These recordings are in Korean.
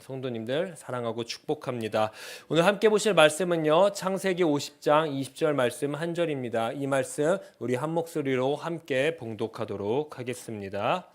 성도님들 사랑하고 축복합니다. 오늘 함께 보실 말씀은요. 창세기 50장 20절 말씀 한 절입니다. 이 말씀 우리 한 목소리로 함께 봉독하도록 하겠습니다.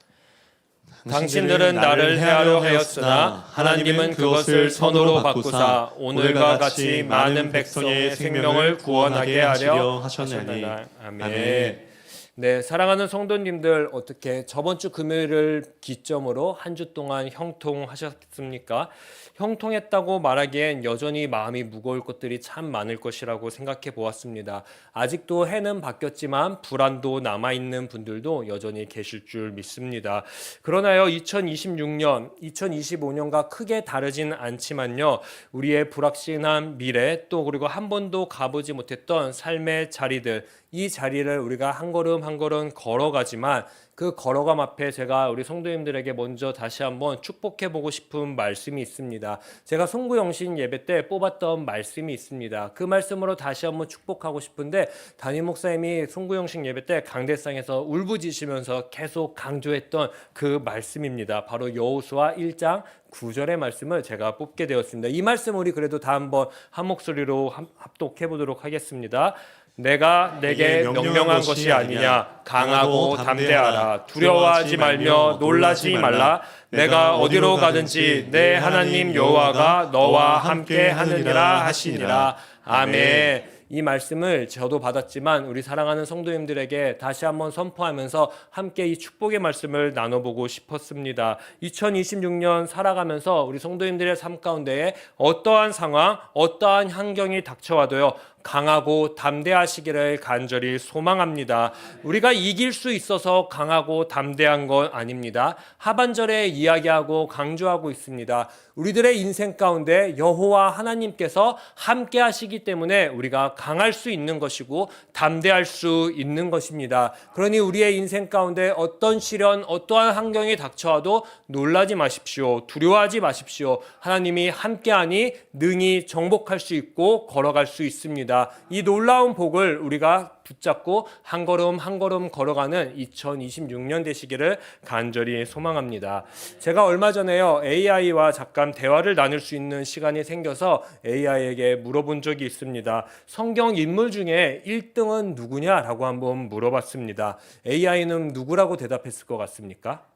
당신들은 나를 해하려 하였으나 하나님은 그것을 선으로 바꾸사 오늘과 같이 많은 백성의 생명을 구원하게 하려 하셨나니. 아멘. 네, 사랑하는 성도님들, 어떻게 저번 주 금요일을 기점으로 한 주 동안 형통하셨습니까? 형통했다고 말하기엔 여전히 마음이 무거울 것들이 참 많을 것이라고 생각해 보았습니다. 아직도 해는 바뀌었지만 불안도 남아있는 분들도 여전히 계실 줄 믿습니다. 그러나요, 2026년, 2025년과 크게 다르진 않지만요, 우리의 불확실한 미래, 또 그리고 한 번도 가보지 못했던 삶의 자리들, 이 자리를 우리가 한 걸음 한 걸음 걸어가지만 그 걸어감 앞에 제가 우리 성도님들에게 먼저 다시 한번 축복해보고 싶은 말씀이 있습니다. 제가 송구영신 예배 때 뽑았던 말씀이 있습니다. 그 말씀으로 다시 한번 축복하고 싶은데 담임 목사님이 송구영신 예배 때 강대상에서 울부짖으면서 계속 강조했던 그 말씀입니다. 바로 여호수아 1장 9절의 말씀을 제가 뽑게 되었습니다. 이 말씀 우리 그래도 다 한번 한 목소리로 합독해 보도록 하겠습니다. 내가 내게 명령한 것이 아니냐. 강하고 담대하라. 두려워하지 말며 놀라지 말라. 내가 어디로 가든지 내 하나님 여호와가 너와 함께 하느니라 하시니라. 아멘. 이 말씀을 저도 받았지만 우리 사랑하는 성도님들에게 다시 한번 선포하면서 함께 이 축복의 말씀을 나눠보고 싶었습니다. 2026년 살아가면서 우리 성도님들의 삶 가운데에 어떠한 상황, 어떠한 환경이 닥쳐와도요, 강하고 담대하시기를 간절히 소망합니다. 우리가 이길 수 있어서 강하고 담대한 건 아닙니다. 하반절에 이야기하고 강조하고 있습니다. 우리들의 인생 가운데 여호와 하나님께서 함께 하시기 때문에 우리가 강할 수 있는 것이고 담대할 수 있는 것입니다. 그러니 우리의 인생 가운데 어떤 시련, 어떠한 환경이 닥쳐와도 놀라지 마십시오. 두려워하지 마십시오. 하나님이 함께하니 능히 정복할 수 있고 걸어갈 수 있습니다. 이 놀라운 복을 우리가 붙잡고 한 걸음 한 걸음 걸어가는 2026년 되시기를 간절히 소망합니다. 제가 얼마 전에요, AI와 잠깐 대화를 나눌 수 있는 시간이 생겨서 AI에게 물어본 적이 있습니다. 성경 인물 중에 1등은 누구냐라고 한번 물어봤습니다. AI는 누구라고 대답했을 것 같습니까?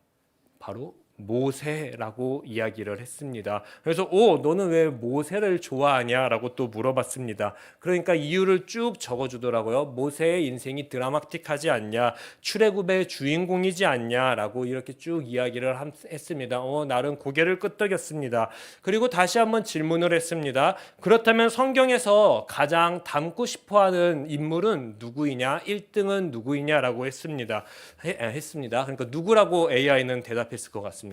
바로 모세라고 이야기를 했습니다. 그래서 너는 왜 모세를 좋아하냐라고 또 물어봤습니다. 그러니까 이유를 쭉 적어주더라고요. 모세의 인생이 드라마틱하지 않냐, 출애굽의 주인공이지 않냐라고 이렇게 쭉 이야기를 했습니다. 나름 고개를 끄덕였습니다. 그리고 다시 한번 질문을 했습니다. 그렇다면 성경에서 가장 닮고 싶어하는 인물은 누구이냐, 1등은 누구이냐라고 했습니다. 그러니까 누구라고 AI는 대답했을 것 같습니다.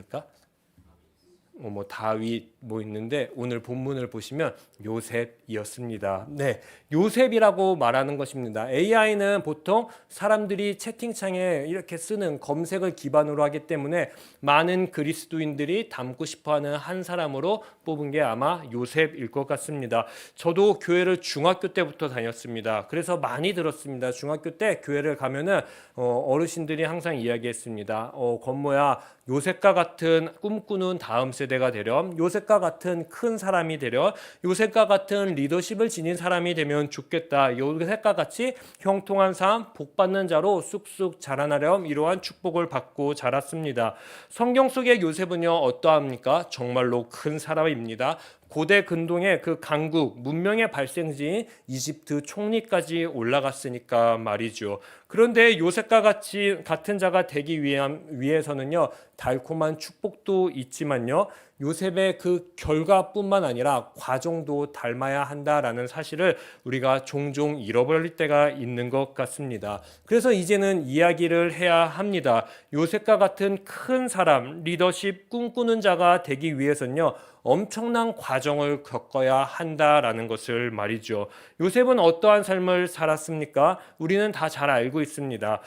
다윗 있는데 오늘 본문을 보시면 요셉이었습니다. 네, 요셉이라고 말하는 것입니다. AI는 보통 사람들이 채팅창에 이렇게 쓰는 검색을 기반으로 하기 때문에 많은 그리스도인들이 닮고 싶어하는 한 사람으로 뽑은 게 아마 요셉일 것 같습니다. 저도 교회를 중학교 때부터 다녔습니다. 그래서 많이 들었습니다. 중학교 때 교회를 가면은 어르신들이 항상 이야기했습니다. 권모야, 요셉과 같은 꿈꾸는 다음 세대가 되렴, 요셉과 같은 큰 사람이 되렴, 요셉과 같은 리더십을 지닌 사람이 되면 좋겠다. 요셉과 같이 형통한 삶, 복받는 자로 쑥쑥 자라나렴. 이러한 축복을 받고 자랐습니다. 성경 속의 요셉은요, 어떠합니까? 정말로 큰 사람입니다. 고대 근동의 그 강국, 문명의 발생지인 이집트 총리까지 올라갔으니까 말이죠. 그런데 요셉과 같은 자가 되기 위해서는요, 달콤한 축복도 있지만요, 요셉의 그 결과뿐만 아니라 과정도 닮아야 한다라는 사실을 우리가 종종 잃어버릴 때가 있는 것 같습니다. 그래서 이제는 이야기를 해야 합니다. 요셉과 같은 큰 사람, 리더십 꿈꾸는 자가 되기 위해서는요, 엄청난 과정을 겪어야 한다라는 것을 말이죠. 요셉은 어떠한 삶을 살았습니까? 우리는 다 잘 알고 있습니다.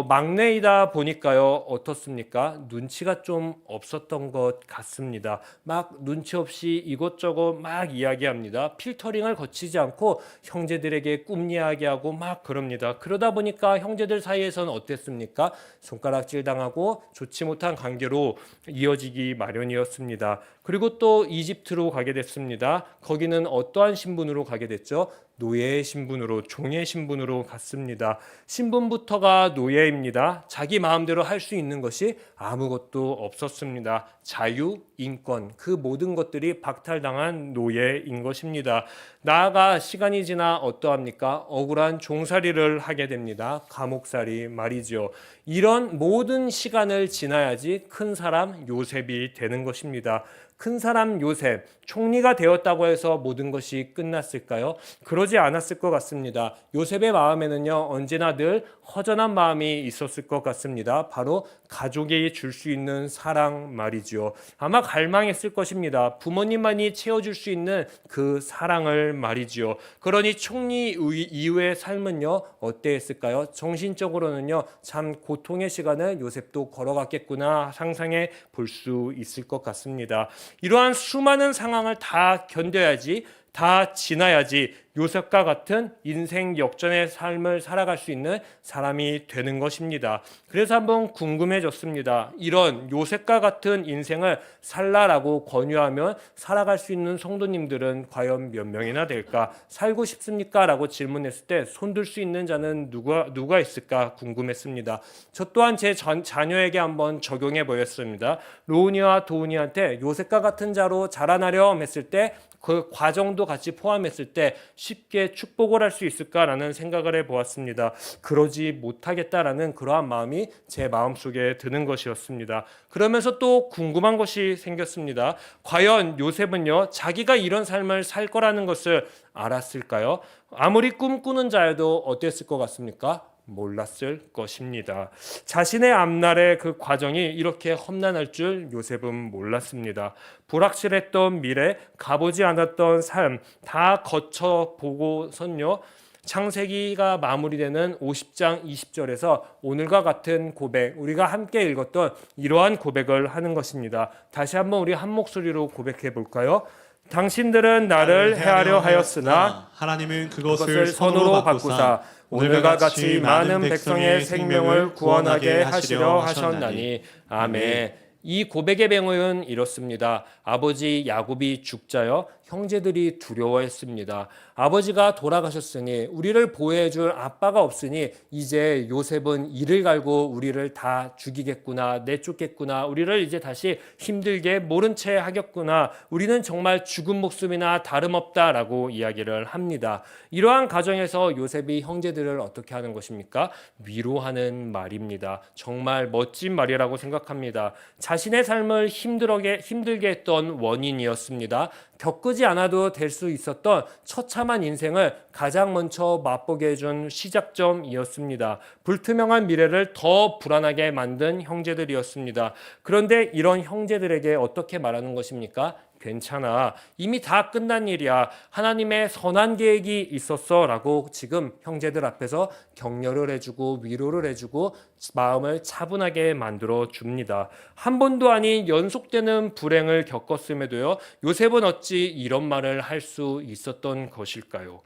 막내이다 보니까요, 어떻습니까? 눈치가 좀 없었던 것 같습니다. 막 눈치 없이 이것저것 막 이야기합니다. 필터링을 거치지 않고 형제들에게 꿈 이야기하고 막 그럽니다. 그러다 보니까 형제들 사이에서는 어땠습니까? 손가락질 당하고 좋지 못한 관계로 이어지기 마련이었습니다. 그리고 또 이집트로 가게 됐습니다. 거기는 어떠한 신분으로 가게 됐죠? 노예의 신분으로, 종의 신분으로 갔습니다. 신분부터가 노예입니다. 자기 마음대로 할 수 있는 것이 아무것도 없었습니다. 자유, 인권, 그 모든 것들이 박탈당한 노예인 것입니다. 나아가 시간이 지나 어떠합니까? 억울한 종살이를 하게 됩니다. 감옥살이 말이죠. 이런 모든 시간을 지나야지 큰 사람 요셉이 되는 것입니다. 큰 사람 요셉, 총리가 되었다고 해서 모든 것이 끝났을까요? 그러지 않았을 것 같습니다. 요셉의 마음에는요, 언제나 늘 허전한 마음이 있었을 것 같습니다. 바로 가족이 줄 수 있는 사랑 말이죠. 아마 갈망했을 것입니다. 부모님만이 채워줄 수 있는 그 사랑을 말이죠. 그러니 총리 이후의 삶은요, 어땠을까요? 정신적으로는요, 참 고통의 시간을 요셉도 걸어갔겠구나 상상해 볼 수 있을 것 같습니다. 이러한 수많은 상황을 다 견뎌야지, 다 지나야지 요셉과 같은 인생 역전의 삶을 살아갈 수 있는 사람이 되는 것입니다. 그래서 한번 궁금해졌습니다. 이런 요셉과 같은 인생을 살라라고 권유하면 살아갈 수 있는 성도님들은 과연 몇 명이나 될까? 살고 싶습니까? 라고 질문했을 때 손들 수 있는 자는 누가 있을까 궁금했습니다. 저 또한 제 자녀에게 한번 적용해 보였습니다. 로운이와 도운이한테 요셉과 같은 자로 자라나렴 했을 때 그 과정도 같이 포함했을 때 쉽게 축복을 할 수 있을까라는 생각을 해보았습니다. 그러지 못하겠다라는 그러한 마음이 제 마음속에 드는 것이었습니다. 그러면서 또 궁금한 것이 생겼습니다. 과연 요셉은요, 자기가 이런 삶을 살 거라는 것을 알았을까요? 아무리 꿈꾸는 자여도 어땠을 것 같습니까? 몰랐을 것입니다. 자신의 앞날의 그 과정이 이렇게 험난할 줄 요셉은 몰랐습니다. 불확실했던 미래, 가보지 않았던 삶 다 거쳐보고선요, 창세기가 마무리되는 50장 20절에서 오늘과 같은 고백, 우리가 함께 읽었던 이러한 고백을 하는 것입니다. 다시 한번 우리 한 목소리로 고백해 볼까요? 당신들은 나를 해하려 하였으나 하나님은 그것을 선으로 바꾸사 오늘과 같이 많은 백성의 생명을 구원하게 하시려 하셨나니. 아멘. 이 고백의 배경은 이렇습니다. 아버지 야곱이 죽자여 형제들이 두려워했습니다. 아버지가 돌아가셨으니 우리를 보호해줄 아빠가 없으니 이제 요셉은 이를 갈고 우리를 다 죽이겠구나, 내쫓겠구나, 우리를 이제 다시 힘들게 모른 채 하겠구나, 우리는 정말 죽은 목숨이나 다름없다라고 이야기를 합니다. 이러한 가정에서 요셉이 형제들을 어떻게 하는 것입니까? 위로하는 말입니다. 정말 멋진 말이라고 생각합니다. 자신의 삶을 힘들게 했던 원인이었습니다. 겪지 않아도 될 수 있었던 처참한 인생을 가장 먼저 맛보게 해준 시작점이었습니다. 불투명한 미래를 더 불안하게 만든 형제들이었습니다. 그런데 이런 형제들에게 어떻게 말하는 것입니까? 괜찮아. 이미 다 끝난 일이야. 하나님의 선한 계획이 있었어 라고 지금 형제들 앞에서 격려를 해주고 위로를 해주고 마음을 차분하게 만들어 줍니다. 한 번도 아닌 연속되는 불행을 겪었음에도요, 요셉은 어찌 이런 말을 할 수 있었던 것일까요?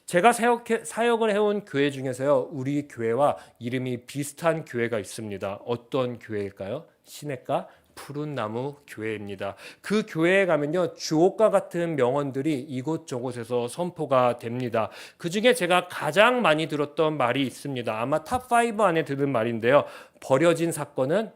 제가 사역을 해온 교회 중에서요, 우리 교회와 이름이 비슷한 교회가 있습니다. 어떤 교회일까요? 시냇가 푸른 나무 교회입니다. 그 교회에 가면요, 주옥과 같은 명언들이 이곳저곳에서 선포가 됩니다. 그 중에 제가 가장 많이 들었던 말이 있습니다. 아마 탑5 안에 드는 말인데요. 버려진 사건은,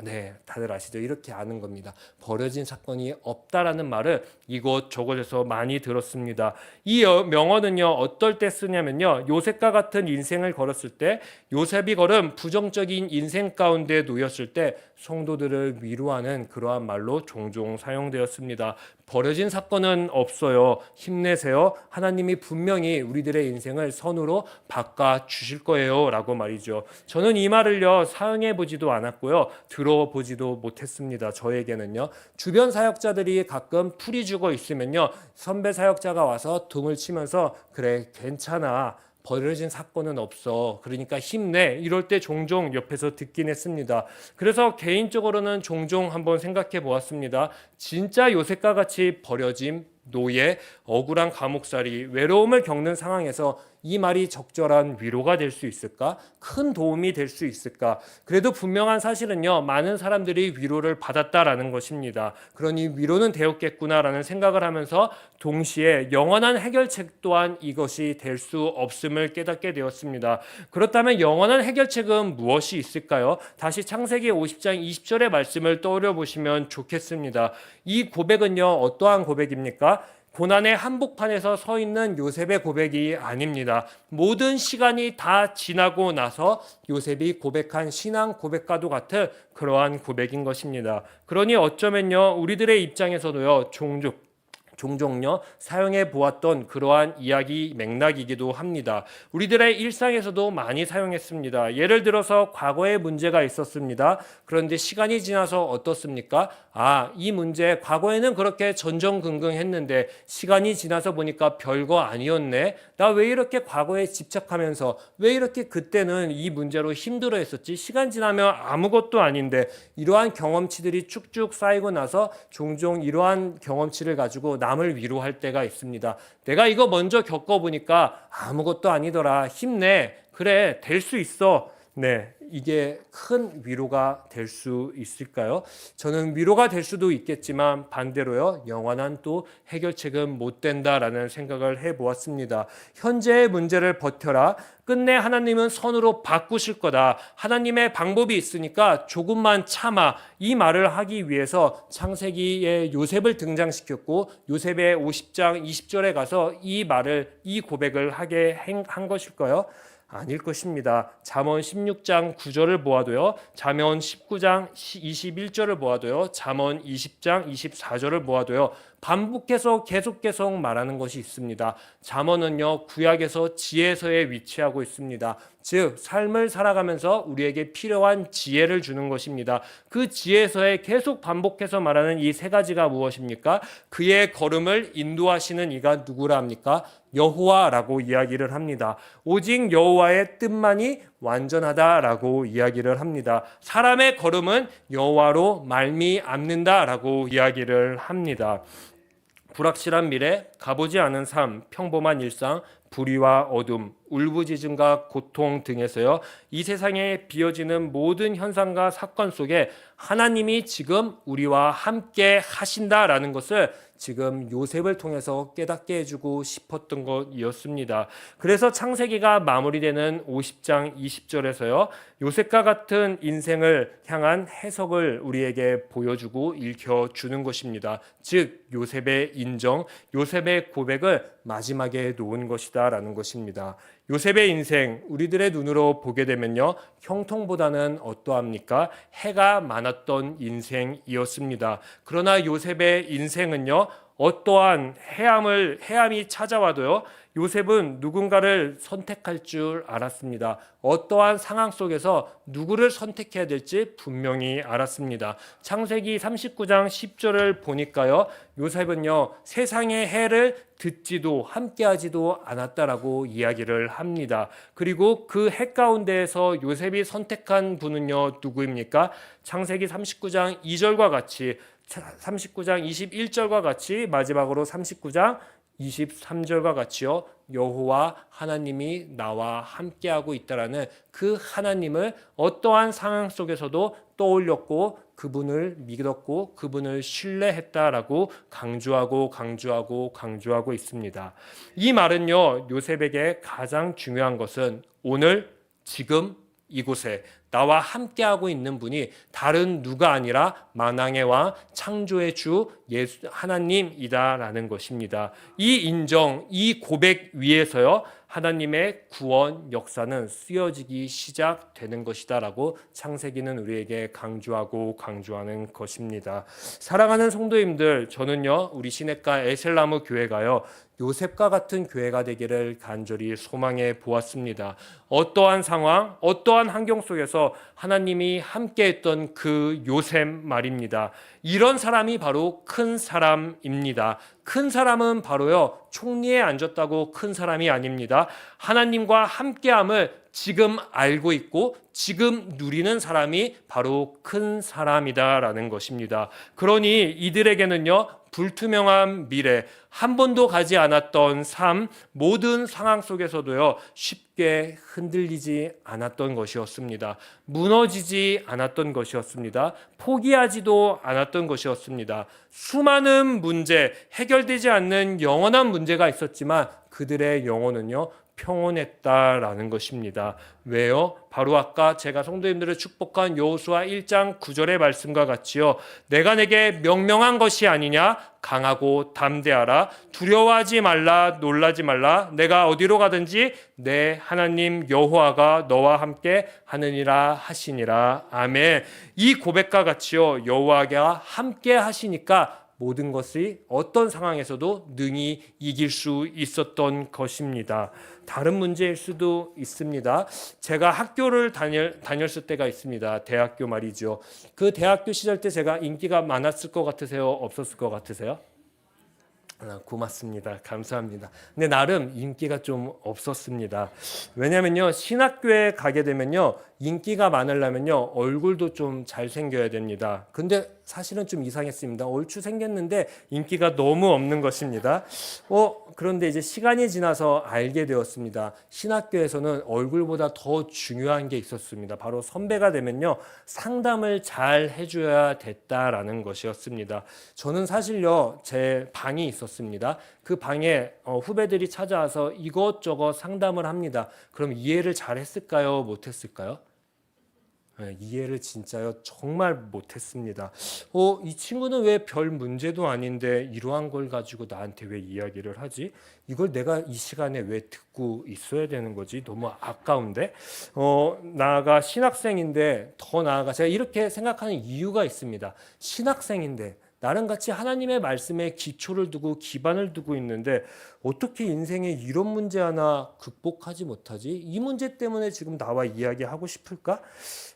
네, 다들 아시죠? 이렇게 아는 겁니다. 버려진 사건이 없다라는 말을 이곳저곳에서 많이 들었습니다. 이 명언은요, 어떨 때 쓰냐면요, 요셉과 같은 인생을 걸었을 때, 요셉이 걸은 부정적인 인생 가운데 놓였을 때 성도들을 위로하는 그러한 말로 종종 사용되었습니다. 버려진 사건은 없어요. 힘내세요. 하나님이 분명히 우리들의 인생을 선으로 바꿔 주실 거예요 라고 말이죠. 저는 이 말을요, 사용해 보지도 않았고요, 들어보지도 못했습니다. 저에게는요, 주변 사역자들이 가끔 풀이 죽어 있으면요, 선배 사역자가 와서 등을 치면서 그래 괜찮아, 벌어진 사건은 없어. 그러니까 힘내. 이럴 때 종종 옆에서 듣긴 했습니다. 그래서 개인적으로는 종종 한번 생각해 보았습니다. 진짜 요셉과 같이 버려짐, 노예, 억울한 감옥살이, 외로움을 겪는 상황에서 이 말이 적절한 위로가 될 수 있을까? 큰 도움이 될 수 있을까? 그래도 분명한 사실은요, 많은 사람들이 위로를 받았다라는 것입니다. 그러니 위로는 되었겠구나라는 생각을 하면서 동시에 영원한 해결책 또한 이것이 될 수 없음을 깨닫게 되었습니다. 그렇다면 영원한 해결책은 무엇이 있을까요? 다시 창세기 50장 20절의 말씀을 떠올려 보시면 좋겠습니다. 이 고백은요, 어떠한 고백입니까? 고난의 한복판에서 서 있는 요셉의 고백이 아닙니다. 모든 시간이 다 지나고 나서 요셉이 고백한 신앙 고백과도 같은 그러한 고백인 것입니다. 그러니 어쩌면요, 우리들의 입장에서도요, 종종요 사용해 보았던 그러한 이야기 맥락이기도 합니다. 우리들의 일상에서도 많이 사용했습니다. 예를 들어서 과거에 문제가 있었습니다. 그런데 시간이 지나서 어떻습니까? 이 문제 과거에는 그렇게 전전긍긍했는데 시간이 지나서 보니까 별거 아니었네. 나 왜 이렇게 과거에 집착하면서 왜 이렇게 그때는 이 문제로 힘들어했었지? 시간 지나면 아무것도 아닌데. 이러한 경험치들이 쭉쭉 쌓이고 나서 종종 이러한 경험치를 가지고 남을 위로할 때가 있습니다. 내가 이거 먼저 겪어보니까 아무것도 아니더라. 힘내. 그래, 될 수 있어. 네, 이게 큰 위로가 될 수 있을까요? 저는 위로가 될 수도 있겠지만 반대로요, 영원한 또 해결책은 못 된다라는 생각을 해보았습니다. 현재의 문제를 버텨라. 끝내 하나님은 선으로 바꾸실 거다. 하나님의 방법이 있으니까 조금만 참아. 이 말을 하기 위해서 창세기에 요셉을 등장시켰고 요셉의 50장 20절에 가서 이 고백을 하게 한 것일까요? 아닐 것입니다. 잠언 16장 9절을 보아도요, 잠언 19장 21절을 보아도요, 잠언 20장 24절을 보아도요, 반복해서 계속 말하는 것이 있습니다. 잠언은요, 구약에서 지혜서에 위치하고 있습니다. 즉 삶을 살아가면서 우리에게 필요한 지혜를 주는 것입니다. 그 지혜서에 계속 반복해서 말하는 이 세 가지가 무엇입니까? 그의 걸음을 인도하시는 이가 누구라 합니까? 여호와라고 이야기를 합니다. 오직 여호와의 뜻만이 완전하다라고 이야기를 합니다. 사람의 걸음은 여호와로 말미암는다라고 이야기를 합니다. 불확실한 미래, 가보지 않은 삶, 평범한 일상, 불의와 어둠, 울부짖음과 고통 등에서요, 이 세상에 비어지는 모든 현상과 사건 속에 하나님이 지금 우리와 함께 하신다라는 것을 지금 요셉을 통해서 깨닫게 해주고 싶었던 것이었습니다. 그래서 창세기가 마무리되는 50장 20절에서요, 요셉과 같은 인생을 향한 해석을 우리에게 보여주고 읽혀주는 것입니다. 즉 요셉의 인정, 요셉의 고백을 마지막에 놓은 것이다 라는 것입니다. 요셉의 인생, 우리들의 눈으로 보게 되면요, 형통보다는 어떠합니까? 해가 많았던 인생이었습니다. 그러나 요셉의 인생은요, 어떠한 해함이 찾아와도요, 요셉은 누군가를 선택할 줄 알았습니다. 어떠한 상황 속에서 누구를 선택해야 될지 분명히 알았습니다. 창세기 39장 10절을 보니까요, 요셉은요, 세상의 해를 듣지도 함께하지도 않았다라고 이야기를 합니다. 그리고 그 해 가운데에서 요셉이 선택한 분은요, 누구입니까? 창세기 39장 2절과 같이 39장 21절과 같이 마지막으로 39장 23절과 같이요, 여호와 하나님이 나와 함께하고 있다라는 그 하나님을 어떠한 상황 속에서도 떠올렸고 그분을 믿었고 그분을 신뢰했다라고 강조하고 있습니다. 이 말은요, 요셉에게 가장 중요한 것은 오늘 지금 이곳에 나와 함께하고 있는 분이 다른 누가 아니라 만왕의 왕 창조의 주 예수 하나님이다라는 것입니다. 이 인정, 이 고백 위에서요, 하나님의 구원 역사는 쓰여지기 시작되는 것이다라고 창세기는 우리에게 강조하는 것입니다. 사랑하는 성도님들, 저는요, 우리 시냇가 에셀나무 교회가요, 요셉과 같은 교회가 되기를 간절히 소망해 보았습니다. 어떠한 상황, 어떠한 환경 속에서 하나님이 함께했던 그 요셉 말입니다. 이런 사람이 바로 큰 사람입니다. 큰 사람은 바로요, 총리에 앉았다고 큰 사람이 아닙니다. 하나님과 함께함을 지금 알고 있고 지금 누리는 사람이 바로 큰 사람이다라는 것입니다. 그러니 이들에게는요, 불투명한 미래, 한 번도 가지 않았던 삶, 모든 상황 속에서도요, 쉽게 흔들리지 않았던 것이었습니다. 무너지지 않았던 것이었습니다. 포기하지도 않았던 것이었습니다. 수많은 문제, 해결되지 않는 영원한 문제가 있었지만 그들의 영혼은요, 평온했다라는 것입니다. 왜요? 바로 아까 제가 성도님들을 축복한 여호수아 1장 9절의 말씀과 같이요. 내가 내게 명령한 것이 아니냐? 강하고 담대하라. 두려워하지 말라. 놀라지 말라. 내가 어디로 가든지 내 하나님 여호와가 너와 함께 하느니라 하시니라. 아멘. 이 고백과 같이요, 여호와가 함께 하시니까 모든 것이 어떤 상황에서도 능히 이길 수 있었던 것입니다. 다른 문제일 수도 있습니다. 제가 학교를 다녔을 때가 있습니다. 대학교 말이죠. 그 대학교 시절 때 제가 인기가 많았을 것 같으세요? 없었을 것 같으세요? 고맙습니다. 감사합니다. 근데 나름 인기가 좀 없었습니다. 왜냐면요, 신학교에 가게 되면요, 인기가 많으려면요, 얼굴도 좀 잘생겨야 됩니다. 근데 사실은 좀 이상했습니다. 얼추 생겼는데 인기가 너무 없는 것입니다. 그런데 이제 시간이 지나서 알게 되었습니다. 신학교에서는 얼굴보다 더 중요한 게 있었습니다. 바로 선배가 되면요, 상담을 잘 해줘야 됐다라는 것이었습니다. 저는 사실요, 제 방이 있었습니다. 그 방에 후배들이 찾아와서 이것저것 상담을 합니다. 그럼 이해를 잘 했을까요? 못했을까요? 이해를 진짜요, 정말 못했습니다. 이 친구는 왜 별 문제도 아닌데 이러한 걸 가지고 나한테 왜 이야기를 하지? 이걸 내가 이 시간에 왜 듣고 있어야 되는 거지? 너무 아까운데? 나아가 신학생인데, 더 나아가 제가 이렇게 생각하는 이유가 있습니다. 신학생인데 나랑 같이 하나님의 말씀에 기초를 두고 기반을 두고 있는데 어떻게 인생에 이런 문제 하나 극복하지 못하지? 이 문제 때문에 지금 나와 이야기하고 싶을까?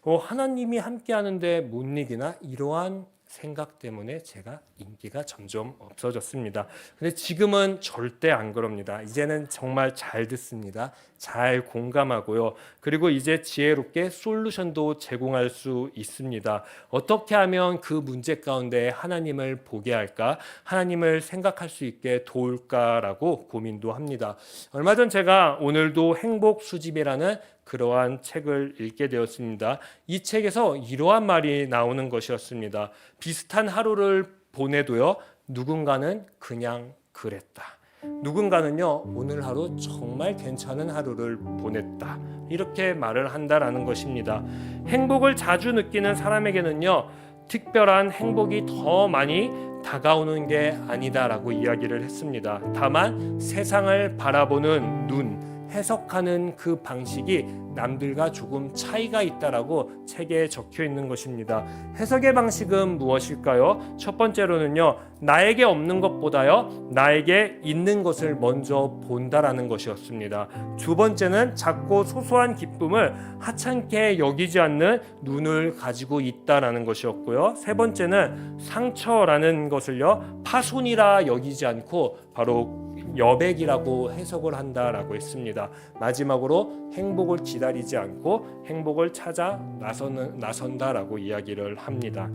하나님이 함께 하는데 못 이기나? 이러한 생각 때문에 제가 인기가 점점 없어졌습니다. 근데 지금은 절대 안 그럽니다. 이제는 정말 잘 듣습니다. 잘 공감하고요. 그리고 이제 지혜롭게 솔루션도 제공할 수 있습니다. 어떻게 하면 그 문제 가운데 하나님을 보게 할까? 하나님을 생각할 수 있게 도울까라고 고민도 합니다. 얼마 전 제가 오늘도 행복 수집이라는 그러한 책을 읽게 되었습니다. 이 책에서 이러한 말이 나오는 것이었습니다. 비슷한 하루를 보내도요, 누군가는 그냥 그랬다. 누군가는요, 오늘 하루 정말 괜찮은 하루를 보냈다. 이렇게 말을 한다라는 것입니다. 행복을 자주 느끼는 사람에게는요, 특별한 행복이 더 많이 다가오는 게 아니다라고 이야기를 했습니다. 다만 세상을 바라보는 눈, 해석하는 그 방식이 남들과 조금 차이가 있다라고 책에 적혀 있는 것입니다. 해석의 방식은 무엇일까요? 첫 번째로는요, 나에게 없는 것보다요, 나에게 있는 것을 먼저 본다라는 것이었습니다. 두 번째는 작고 소소한 기쁨을 하찮게 여기지 않는 눈을 가지고 있다라는 것이었고요. 세 번째는 상처라는 것을요, 파손이라 여기지 않고 바로 여백이라고 해석을 한다라고 했습니다. 마지막으로 행복을 기다리지 않고 행복을 찾아 나선다라고 이야기를 합니다.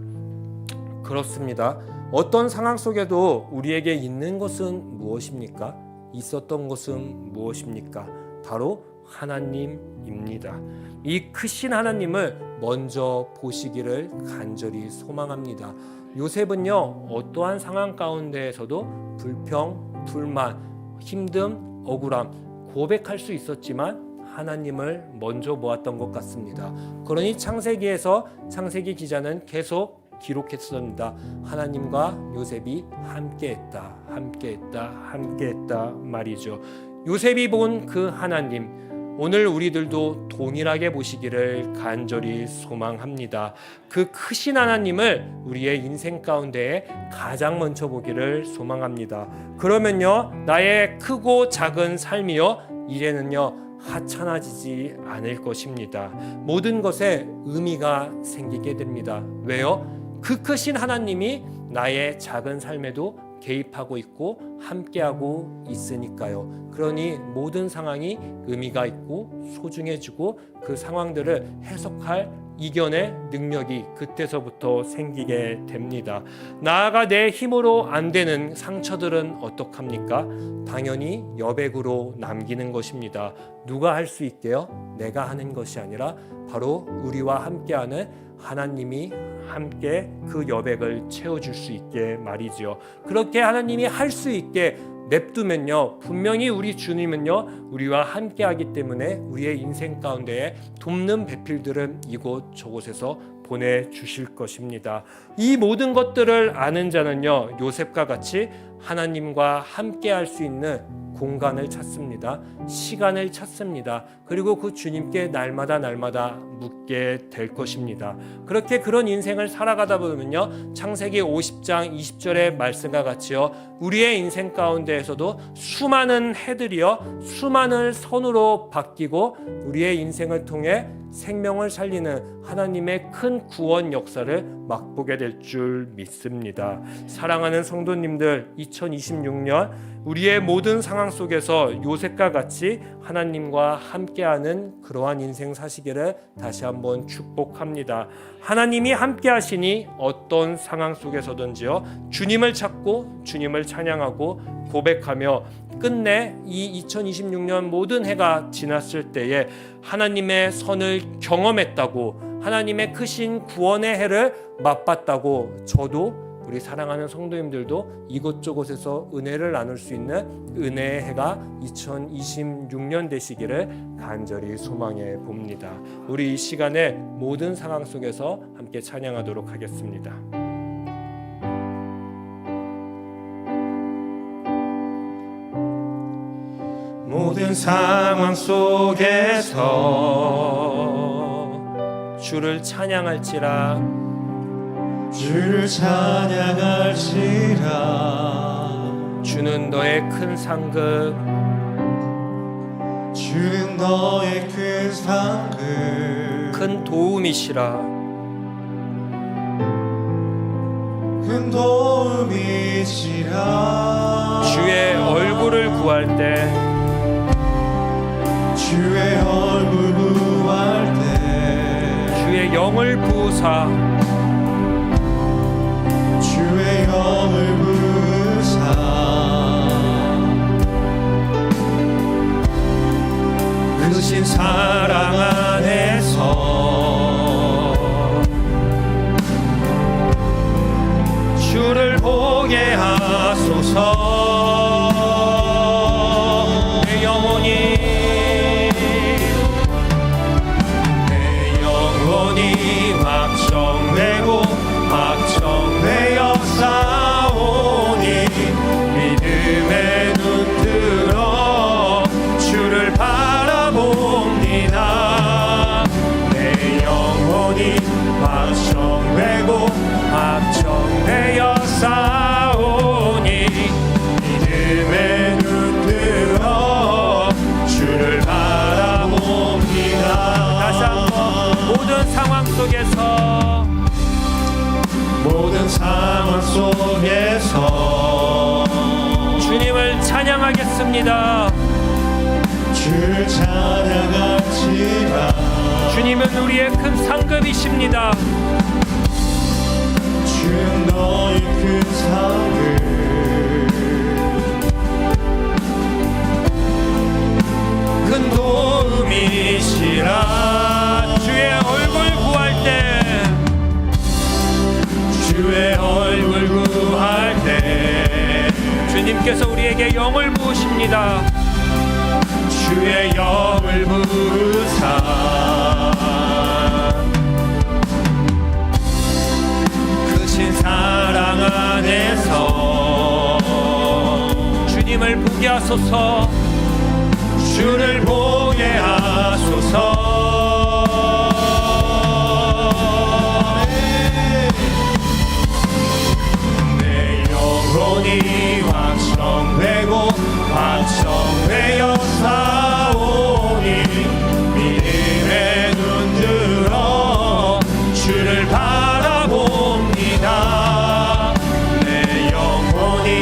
그렇습니다. 어떤 상황 속에도 우리에게 있는 것은 무엇입니까? 있었던 것은 무엇입니까? 바로 하나님입니다. 이 크신 하나님을 먼저 보시기를 간절히 소망합니다. 요셉은요, 어떠한 상황 가운데에서도 불평, 불만, 힘듦, 억울함 고백할 수 있었지만 하나님을 먼저 보았던 것 같습니다. 그러니 창세기에서 창세기 기자는 계속 기록했습니다. 하나님과 요셉이 함께했다, 함께했다, 함께했다 말이죠. 요셉이 본 그 하나님, 오늘 우리들도 동일하게 보시기를 간절히 소망합니다. 그 크신 하나님을 우리의 인생 가운데 가장 먼저 보기를 소망합니다. 그러면요, 나의 크고 작은 삶이요, 이제는요, 하찮아지지 않을 것입니다. 모든 것에 의미가 생기게 됩니다. 왜요? 그 크신 하나님이 나의 작은 삶에도 개입하고 있고 함께하고 있으니까요. 그러니 모든 상황이 의미가 있고 소중해지고 그 상황들을 해석할 이겨낼 능력이 그때서부터 생기게 됩니다. 나아가 내 힘으로 안 되는 상처들은 어떡합니까? 당연히 여백으로 남기는 것입니다. 누가 할 수 있게요? 내가 하는 것이 아니라 바로 우리와 함께하는 하나님이 함께 그 여백을 채워줄 수 있게 말이죠. 그렇게 하나님이 할 수 있게 냅두면요, 분명히 우리 주님은요 우리와 함께하기 때문에 우리의 인생 가운데에 돕는 배필들은 이곳 저곳에서 보내주실 것입니다. 이 모든 것들을 아는 자는요 요셉과 같이 하나님과 함께할 수 있는 공간을 찾습니다. 시간을 찾습니다. 그리고 그 주님께 날마다 묻게 될 것입니다. 그렇게 그런 인생을 살아가다 보면요 창세기 50장 20절의 말씀과 같이요 우리의 인생 가운데에서도 수많은 해들이요 수많은 선으로 바뀌고 우리의 인생을 통해 생명을 살리는 하나님의 큰 구원 역사를 맛보게 될 줄 믿습니다. 사랑하는 성도님들, 2026년 우리의 모든 상황 속에서 요셉과 같이 하나님과 함께하는 그러한 인생 사시기를 다시 한번 축복합니다. 하나님이 함께하시니 어떤 상황 속에서든지요 주님을 찾고 주님을 찬양하고 고백하며 끝내 이 2026년 모든 해가 지났을 때에 하나님의 선을 경험했다고, 하나님의 크신 구원의 해를 맛봤다고, 저도 우리 사랑하는 성도님들도 이곳저곳에서 은혜를 나눌 수 있는 은혜의 해가 2026년 되시기를 간절히 소망해 봅니다. 우리 이 시간에 모든 상황 속에서 함께 찬양하도록 하겠습니다. 모든 상황 속에서 주를 찬양할지라, 주를 찬양할지라. 주는 너의 큰 상급, 주는 너의 큰 상급, 큰 도움이시라. 큰 도움이시라. 주의 얼굴을 구할 때, 주의 얼굴 구할 때, 주의 영을 부으사, 주의 영을 부으사. 크신 사랑 안에서 주를 보게 하소서. 내 영혼이 확정되고 확정되어 싸우니 믿음의 눈 들어 주를 바라봅니다. 내 영혼이 확정되고 확정되어 싸우니 믿음의 눈 들어 주를 바라봅니다. 다시 한번 모든 상황 속에서, 모든 상황 속에서 주님을 찬양하겠습니다. 주를 찬양할지라. 주님은 우리의 큰 상급이십니다. 주는 너의 큰 상급, 큰 도움이시라. 주의 얼굴 구할 때, 주의 얼굴 구할 때 주님께서 우리에게 영을 부으십니다. 주의 영을 부으사 크신 사랑 안에서 주님을 보게 하소서. 주를 보게 하소서. 내 영혼이 확정되고 확정되어 싸우니 믿음의 눈 들어 주를 바라봅니다. 내 영혼이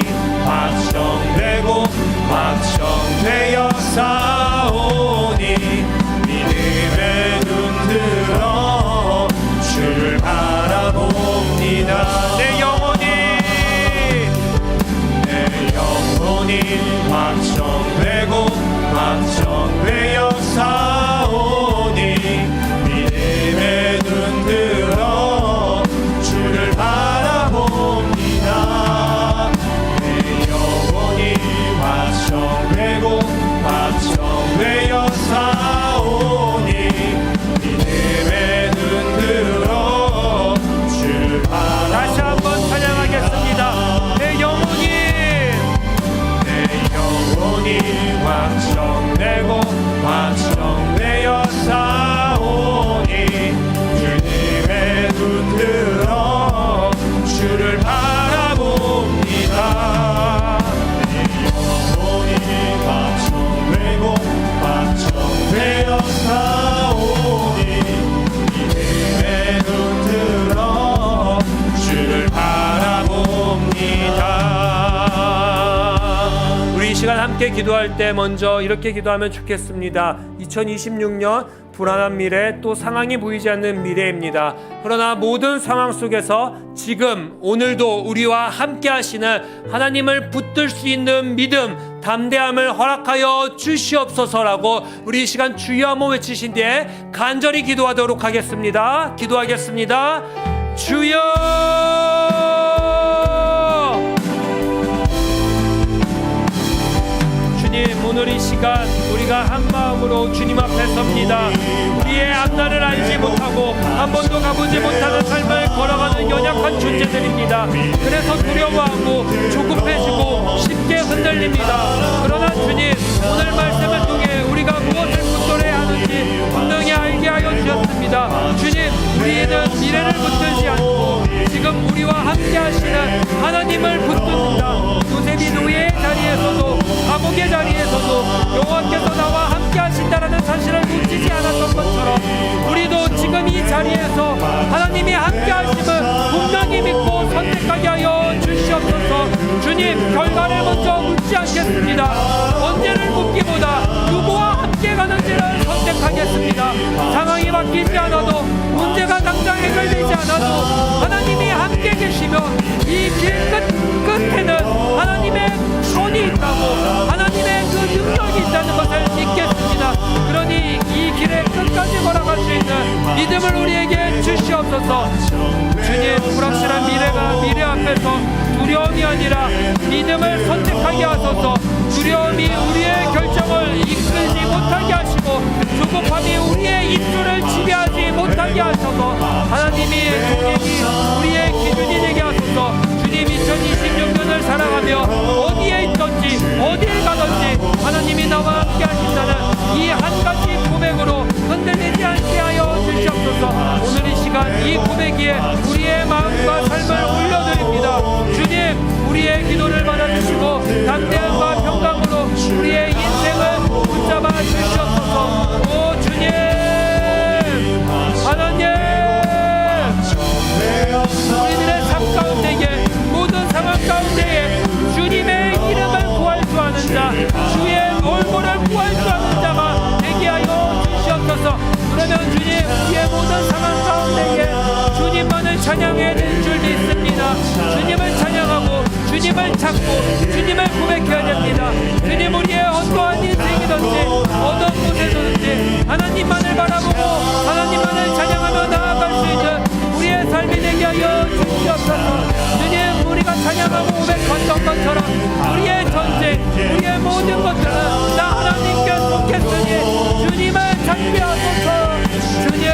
시간 함께 기도할 때 먼저 이렇게 기도하면 좋겠습니다. 2026년 불안한 미래, 또 상황이 보이지 않는 미래입니다. 그러나 모든 상황 속에서 지금 오늘도 우리와 함께 하시는 하나님을 붙들 수 있는 믿음, 담대함을 허락하여 주시옵소서라고 우리 이 시간 주여 한번 외치신 뒤에 간절히 기도하도록 하겠습니다. 기도하겠습니다. 주여! 주님, 오늘 이 시간 우리가 한 마음으로 주님 앞에 섭니다. 우리의 앞날을 알지 못하고 한 번도 가보지 못하는 삶을 걸어가는 연약한 존재들입니다. 그래서 두려워하고 조급해지고 쉽게 흔들립니다. 그러나 주님, 오늘 말씀을 통해 우리가 무엇을 붙들어야 하는지 분명히 알게 하여 주셨습니다. 주님, 우리는 미래를 붙들지 않고 지금 우리와 함께 하시는 하나님을 붙듭니다. 요셉이 노예의 자리에서도 감옥의 자리에서도 여호와께서 나와 함께 하신다라는 사실을 놓치지 않았던 것처럼 우리도 지금 이 자리에서 하나님이 함께 하심을 분명히 믿고 선택하게 하여 주시옵소서. 주님, 결과를 먼저 묻지 않겠습니다. 언제를 묻기보다 누구와 함께 가는지를 선택하겠습니다. 상황이 바뀌지 않아도 문제가 당장 해결되지 않아도 하나님이 함께 계시며 이 길 끝에는 하나님의 손이 있다고, 하나님의 그 능력이 있다는 것을 믿겠습니다. 그러니 이 길의 끝까지 걸어갈 수 있는 믿음을 우리에게 주시옵소서. 주님, 불확실한 미래 앞에서 두려움이 아니라 믿음을 선택하게 하소서. 두려움이 우리의 결정을 이끌지 못하게 하시고 조급함이 우리의 입술을 지배하지 못하게 하소서. 하나님이 동행이 우리의 기준이 되게 하소서. 주님, 2026년을 살아가며 어디에 있든지 어디에 가든지 하나님이 나와 함께 하신다는 이 한 가지 고백으로 흔들리지 않게 하여 주시옵소서. 오늘 이 시간 이 고백 위에 우리의 마음과 삶을 올려드립니다. 주님, 우리의 기도를 받아주시고 담대함과 평강으로 우리의 인생을 붙잡아 주시옵소서. 오 주님, 하나님, 우리들의 삶 가운데에 모든 상황 가운데에 주님의 이름을 구할 줄 아는 자, 주의 얼굴을 구할 줄 아는 자가 되게 하여 주시옵소서. 그러면 주님, 우리의 모든 상황 가운데에 주님만을 찬양해야 되는 줄 믿습니다. 주님을 찬양하고 주님을 찾고 주님을 고백해야 됩니다. 주님, 우리의 어떠한 인생이든지 어떤 곳에서든지 하나님만을 바라보고 하나님만을 찬양하며 나아갈 수 있는 우리의 삶이 되게 하여 주시옵소서. 주님, 우리가 찬양하고 고백했던 것처럼 우리의 전쟁, 우리의 모든 것들은 나 하나님께 속했으니 주님을 찬미하소서. 주님,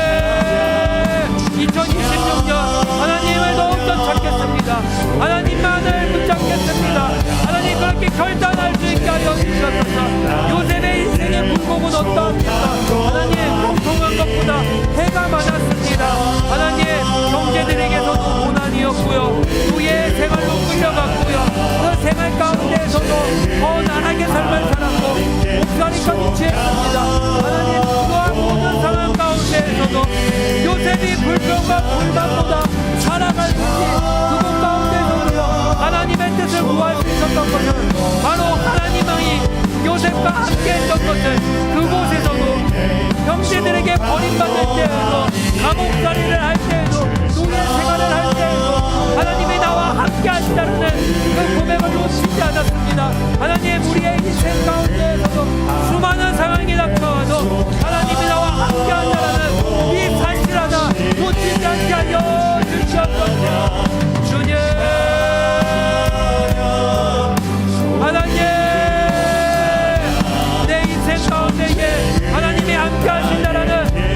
2026년 하나님을 더욱더 찾겠습니다. 하나님만을 붙잡겠습니다. 하나님, 그렇게 결단할 수 있게 하여 주시옵소서. 요셉의 인생의 굴곡은 어떠합니까? 하나님, 평통한 것보다 해가 많았습니다. 하나님, 형제들에게서도 고난이었고요, 노예 생활로 끌려갔고요, 그 생활 가운데에서도 더 나락의 삶을 살았고 목사리까지 취했습니다. 하나님, 그와 모든 상황 가운데에서도 요셉이 불평과 불만보다 살아갈 수 있는 그곳 가운데서도요 하나님의 뜻을 구할 수 있었던 것은 바로 하나님이 요셉과 함께 했던 것을, 그곳에서도 형제들에게 버림받을 때에도, 감옥살이를 할 때에도, 노예 생활을 할 때에도 하나님이 나와 함께 하신다는 그 고백을 놓치지 않았습니다. 하나님, 우리의 인생 가운데에서도 수많은 상황이 닥쳐와도 하나님이 나와 함께 한다는 이 사실 하나 놓치지 않게 하여 주시옵소서. 주님, 하나님, 내 인생 가운데에 하나님이 함께 하신다라는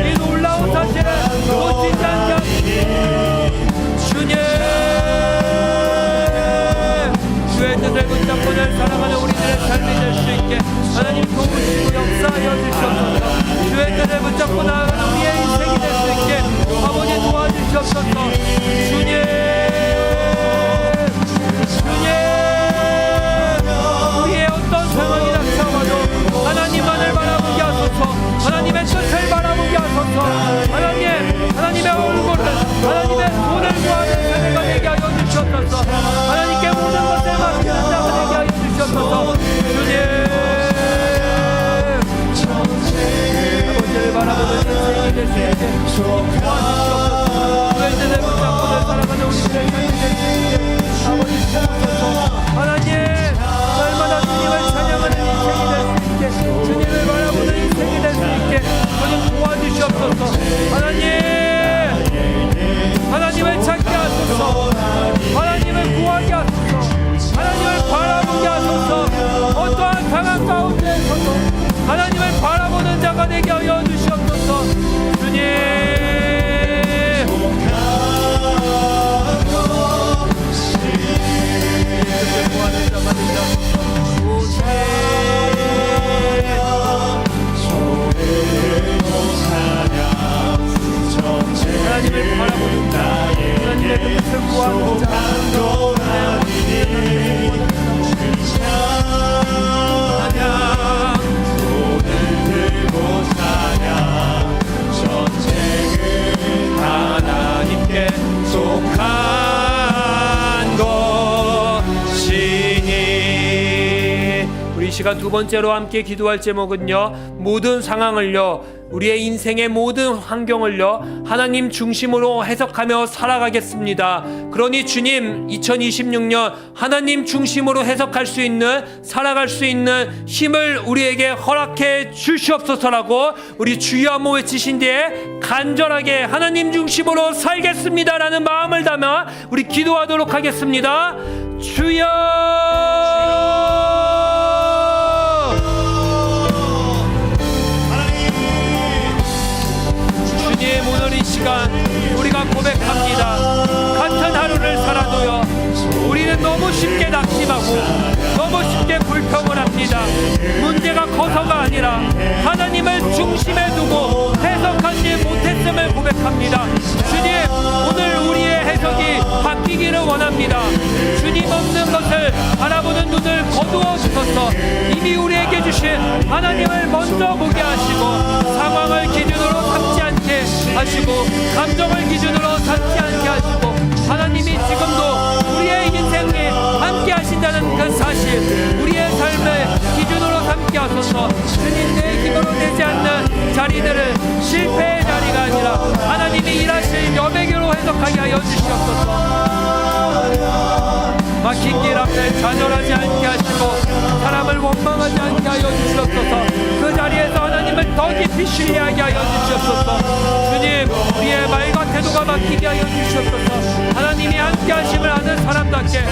이 놀라운 사실을 놓치지 않게 하시옵소서. 주님, 주의 뜻을 붙잡고 늘 살아가는 우리들의 삶이 될 수 있게 하나님 도우시고 역사하여 주시옵소서. 주의 뜻을 붙잡고 나아가는 우리의 인생이 될 수 있게 아버지 도와주시옵소서. 주님, 우리의 어떤 상황이 닥쳐와도 하나님만을 바라보게 하소서. 하나님의 뜻을 바라보게 하소서. 하나님의 얼굴을, 하나님의 손을 구하는 자녀가 되게 하여 주시옵소서. 하나님께 모든 것을 맡기는 자가 되게 하여 주시옵소서. 주님, 시간 두 번째로 함께 기도할 제목은요, 모든 상황을요, 우리의 인생의 모든 환경을요, 하나님 중심으로 해석하며 살아가겠습니다. 그러니 주님, 2026년 하나님 중심으로 해석할 수 있는, 살아갈 수 있는 힘을 우리에게 허락해 주시옵소서라고 우리 주여 한번 외치신 뒤에 간절하게 하나님 중심으로 살겠습니다라는 마음을 담아 우리 기도하도록 하겠습니다. 주여! 주님, 오늘 이 시간 우리가 고백합니다. 같은 하루를 살아도요, 우리는 너무 쉽게 낙심하고 너무 쉽게 불평을 합니다. 문제가 커서가 아니라 하나님을 중심에 두고 해석하지 못했음을 고백합니다. 주님, 오늘 우리의 해석이 바뀌기를 원합니다. 주님 없는 것을 바라보는 눈을 거두어 주셔서 이미 우리에게 주신 하나님을 먼저 보게 하시고, 상황을 기준으로 삼지 않게 하시고, 감정을 기준으로 삼지 않게 하시고, 하나님이 지금도 우리의 인생에 함께 하신다는 그 사실, 우리의 삶을 기준으로 삼게 하소서. 주님, 내 힘으로 되지 않는 자리들을 실패의 자리가 아니라 하나님이 일하실 여백으로 해석하게 하여 주시옵소서. 막힌 길 앞에 좌절하지 않게 하시고 사람을 원망하지 않게 하여 주시옵소서. 그 자리에서 하나님을 더 깊이 신뢰하게 하여 주시옵소서. 주님, 우리의 말과 태도가 막히게 하여 주시옵소서. 하나님이 함께 하심을 아는 사람답게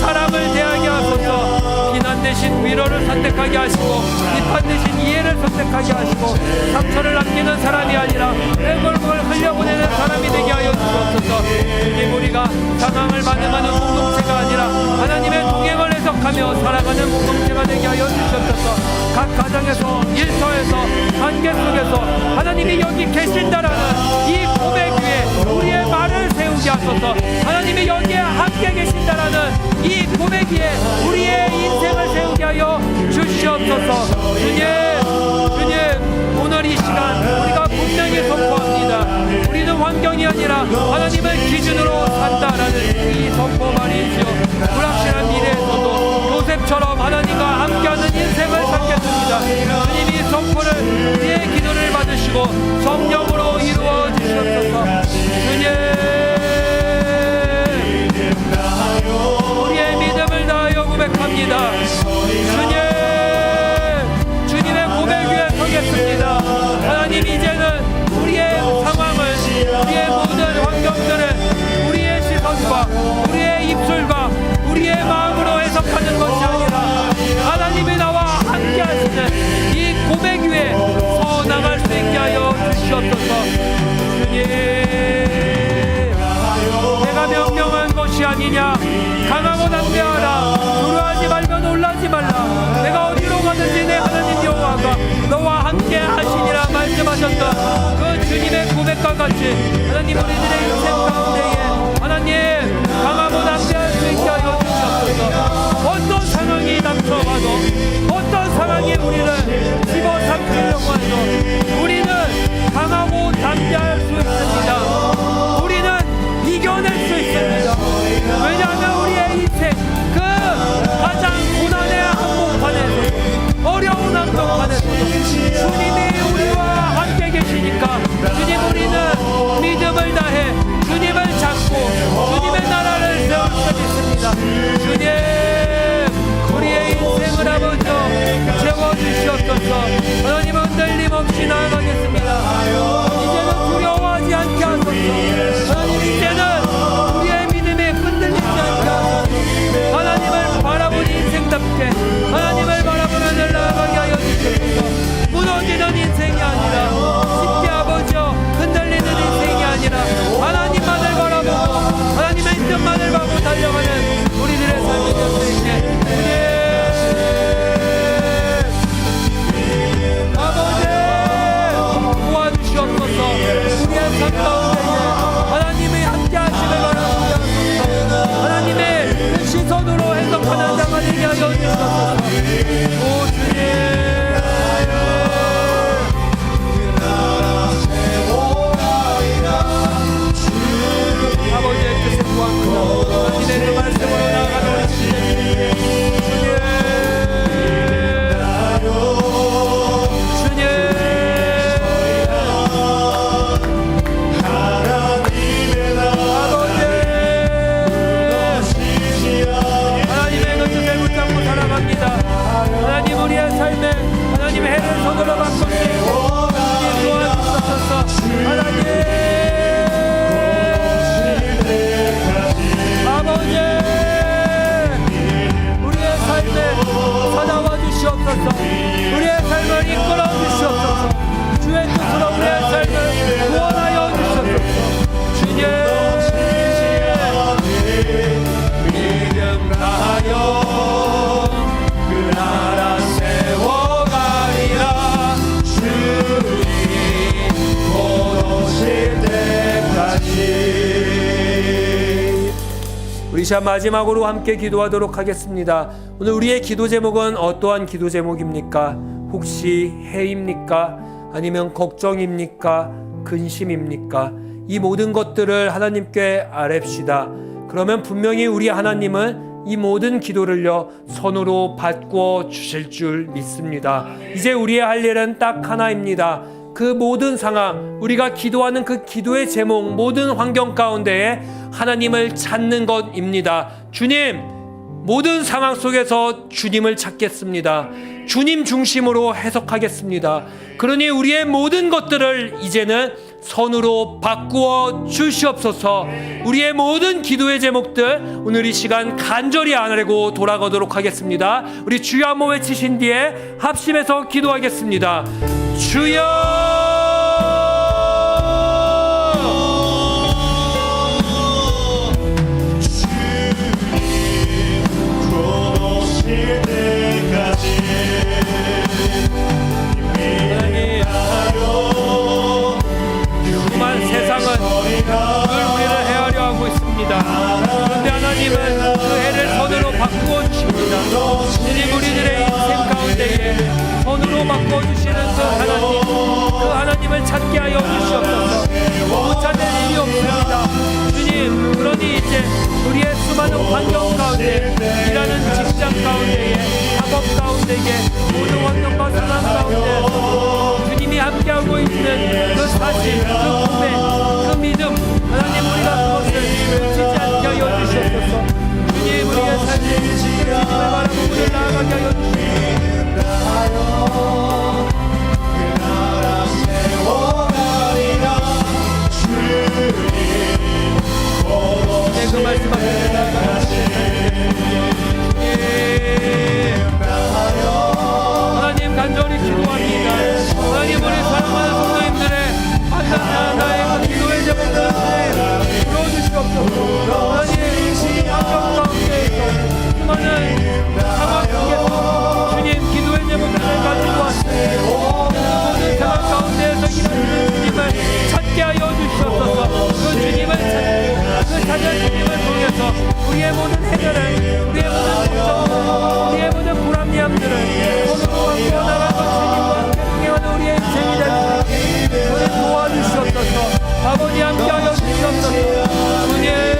사람을 대하게 하소서. 비난 대신 위로를 선택하게 하시고, 비판 대신 이해를 선택하게 하시고, 상처를 남기는 사람이 아니라 해골을 흘려보내는 사람이 되게 하여 주시옵소서. 주님, 우리가 상황을 반응하는 공동체가 아니라 하나님의 동행을 해석하며 살아가는 공동체가 되게 하여 주시옵소서. 각 가정에서, 일터에서, 관계 속에서 하나님이 여기 계신다라는 이 고백 위에 우리의 말을 세우게 하소서. 하나님이 여기에 함께 계신다라는 이 고백 위에 우리의 인생을 세우게 하여 주시옵소서. 주님, 오늘 이 시간 우리가 분명히 선포합니다. 우리는 환경이 아니라 하나님을 기준으로 산다라는 이 선포 말이지요. 불확실한 미래에서도 요셉처럼 하나님과 함께하는 인생을 살겠습니다. 주님, 이 선포를 우리의 기도를 받으시고 성령으로 이루어 주시옵소서. 주님, 우리의 믿음을 다하여 고백합니다. 주님의 고백 위에 서겠습니다. 하나님, 이제는 우리의 상황을, 우리의 모든 환경들을 우리의 시선과 우리의 입술과 우리의 마음으로 해석하는 것이 아니라 하나님이 나와 함께 하시는 이 고백 위에 서 나갈 수 있게 하여 주시옵소서. 주님, 내가 명령한 것이 아니냐, 강하고 담대하라, 두려워하지 말며 놀라지 말라, 내가 어디로 가든지 내 하나님 여호와가 너와 함께 하시니라 말씀하셨던 그 주님의 고백과 같이 하나님, 우리들의 인생 가운데에 하나님 강하고 담대할 수 있게 하여 주시옵소서. 어떤 상황이 닥쳐와도, 어떤 상황이 우리를 집어삼키려고 해도 우리는 강하고 담대할 수 있습니다. 우리는 이겨낼 수 있습니다. 왜냐하면 우리의 인생 그 가장 고난의 한복판에서, 어려운 한복판에서 주님이 우리와 함께 계시니까, 주님, 우리는 믿음을 다해 주님을 잡고 주님의 나라를 세울 수 있습니다. 주님, 우리의 인생을 아버지 채워주시옵소서. 하나님, 흔들림 없이 나아가겠습니다. 이제는 두려워하지 않게 하소서. 하나님, 이제는 우리의 믿음에 흔들리지 않게 하소서. 하나님을 바라보는 인생답게 하나님을 바라보며 나아가게 하여 주시옵소서. 무너지는 인생이 아니라, 쉽게 아버지여 흔들리는 인생이 아니라 하나님만을 바라보고 하나님의 뜻만을 보고 달려가는 우리들의 삶이 될 수 있게 아버지 도와주시옵소서. 우리의 삶 가운데에 하나님이 함께 하시길 바랍니다. 하나님의 그 시선으로 해석하는 자가 되게 하여 주시옵소서. 오 주님, 아버지의 뜻에 구합니다. 하나님의 그 말씀으로 나아가는 우리 주님, 시간 마지막으로 함께 기도하도록 하겠습니다. 오늘 우리의 기도 제목은 어떠한 기도 제목입니까? 혹시 해입니까? 아니면 걱정입니까? 근심입니까? 이 모든 것들을 하나님께 아뢰시다. 그러면 분명히 우리 하나님은 이 모든 기도를요 선으로 바꾸어 주실 줄 믿습니다. 이제 우리의 할 일은 딱 하나입니다. 그 모든 상황, 우리가 기도하는 그 기도의 제목, 모든 환경 가운데에 하나님을 찾는 것입니다. 주님, 모든 상황 속에서 주님을 찾겠습니다. 주님 중심으로 해석하겠습니다. 그러니 우리의 모든 것들을 이제는 선으로 바꾸어 주시옵소서. 우리의 모든 기도의 제목들 오늘 이 시간 간절히 아뢰고 돌아가도록 하겠습니다. 우리 주여 한번 외치신 뒤에 합심해서 기도하겠습니다. 주여! 세상은 늘 우리를 헤아려 하고 있습니다. 그런데 하나님은 그 해를 선으로 바꾸어 주십니다. 주님, 우리들의 인생 가운데에 선으로 바꾸어 주시는 그 하나님을 찾게 하여 주시옵소서. 못 찾는 일이 없습니다. 주님, 그러니 이제 우리의 수많은 환경 가운데, 일하는 직장 가운데에, 학업 가운데에, 모든 환경과 순환 가운데 주님이 함께하고 있는 그 사실, 그 고백, 그 믿음, 하나님, 우리가 그것을 놓치지 않게 하여 주시옵소서. 주님, 우리의 삶에 주님을 바라보고 우리를 나아가게 하여 주시옵소서. 네, 그 말씀 앞에 하나님, 간절히 기도합니다. 하나님, 우리 사랑하는 성도님들의 하나의 그 기도의 제목들을 들어주시옵소서. 하나님, 환경 가운데에서 수많은 상황 속에서 주님 기도의 제목들을 가지고 왔습니다. 모든 상황 가운데에서 일하시는 주님을 찾게 하여 주시옵소서. 그 주님을 찾는 주님을 통해서 우리의 모든 해결을, 우리의 모든 걱정을, 우리의 모든 불합리함들을 오늘도 함께 나가고 주님과 함께 동행하는 우리의 인생이 될 수 있게 우리 도와주시옵소서. 아버지, 함께하여 주시옵소서. 주님,